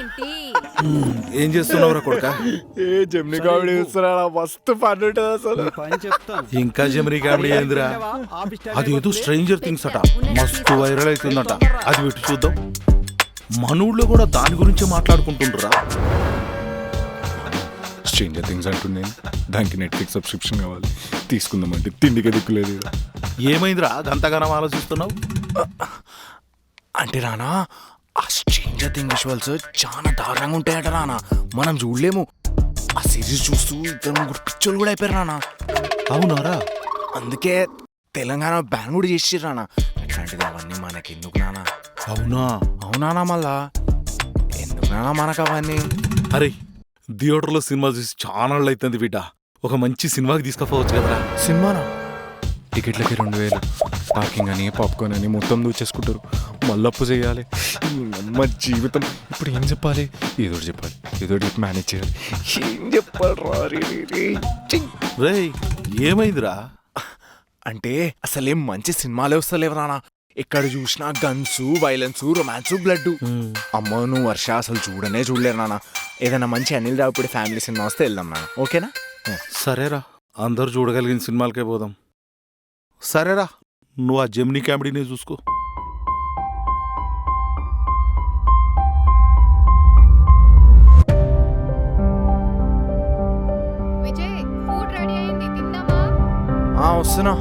ఏంటి? ఏం చేస్తున్నావురా కొడుక? ఏ జమ్ని కామెడీ చూస్తున్నా మస్తు పని ఉంటుంది అసలు. పని చెప్తాను. ఇంకా జమరీ కామెడీ ఏందిరా? అది ఏదో స్ట్రేంజర్ థింగ్స్ అట, మస్తు వైరల్ అవుతుందట. అది పెట్టి చూద్దాం. మనూళ్ళో కూడా దాని గురించి మాట్లాడుకుంటుండ్రా. స్ట్రేంజర్ థింగ్స్ అంటున్నాను, దానికి నెట్ఫ్లిక్స్ సబ్స్క్రిప్షన్ కావాలి, తీసుకుందామంటే తిండికే దిక్కులేదు. ఏమైందిరా గంతగానం ఆలోచిస్తున్నావు? అంటే రానా ఆ స్ట్రేంజర్ థింగ్ విజువల్స్ చాలా దారుణంగా ఉంటాయట రానా, మనం చూడలేము. ఆ సిరీస్ చూస్తూ ఇద్దరు ముగ్గురు పిచ్చోళ్ళు కూడా అయిపోయారు రానా. అవునారా? అందుకే తెలంగాణ బ్యాన్ కూడా చేసిర్రు రానా. ఇట్లాంటిది అవన్నీ మనకి ఎందుకు నానా? అవునా? అవునానా మళ్ళా ఎందుకు నానా మనకు అవన్నీ? అరే థియేటర్లో సినిమా చూసి చాలా అవుతుంది బిడ్డ. ఒక మంచి సినిమాకి తీసుకుపోవచ్చు కదరా. సినిమానా? టికెట్లకి 2000, పార్కింగ్ అని పాప్కార్న్ అని మొత్తం దూచేసుకుంటారు. మళ్ళప్పు చేయాలి. అమ్మ జీవితం ఇప్పుడు ఏం చెప్పాలి? ఏదో చెప్పాలి, ఏదో మేనేజ్ చేయాలి. ఏం చెప్పాలి? రేయ్ ఏమైందిరా? అంటే అసలేం మంచి సినిమాలే వస్తలేవు రానా. ఎక్కడ చూసినా గన్స్, వైలెన్స్, రొమాన్స్, బ్లడ్. అమ్మ నువ్వు వర్ష అసలు చూడలేరు నాన్న. ఏదైనా మంచి అనిల్ రావుపూడి ఫ్యామిలీ సినిమా వస్తే వెళ్దాం నాన్న, ఓకేనా? సరేరా, అందరు చూడగలిగిన సినిమాలకే పోదాం. సరేరా, నువ్వు ఆ జెమినీ కామెడీనే చూసుకో. విజయ్, ఫుడ్ రెడీ అయింది, తిందామా? వస్తున్నా.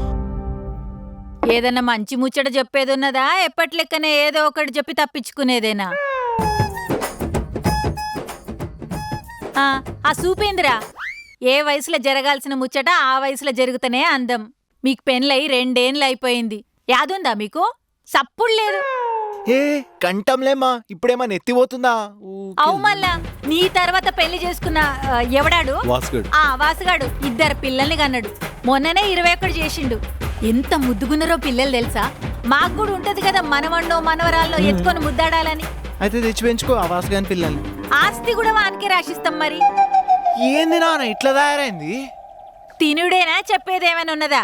ఏదన్నా మంచి ముచ్చట చెప్పేదున్నదా? ఎప్పట్లెక్కనే ఏదో ఒకటి చెప్పి తప్పించుకునేదేనా? ఆ సూపేందిరా, ఏ వయసులో జరగాల్సిన ముచ్చట ఆ వయసులో జరుగుతనే అందం. మీకు పెళ్ళై 2 ఏళ్ళు అయిపోయింది, యాదుందా మీకు? సప్పుడు లేదు. ఏ కంటంలేమ్మా, ఇప్పుడేమన్నా ఎత్తిపోతుందా? అవు మళ్ళా నీ తర్వాత పెళ్లి చేసుకున్న ఎవడాడు? వాసుగాడు. వాసుగాడు 2 పిల్లల్ని కన్నాడు. మొన్ననే 21 చేసిండు. ఎంత ముద్దుగున్నారో పిల్లలు తెలుసా? మాకు కూడా ఉంటది కదా మనవన్నో మనవరాల్లో ఎత్తుకొని ముద్దాడాలని. అయితే తెచ్చి పెంచుకో ఆ వాసుగాని పిల్లల్ని. ఆస్తి కూడా వానికే రాసిస్తాం. మరి ఏంది నాన్న ఇట్లా తయారైంది? తినుడేనా చెప్పేదేమైనా ఉన్నదా?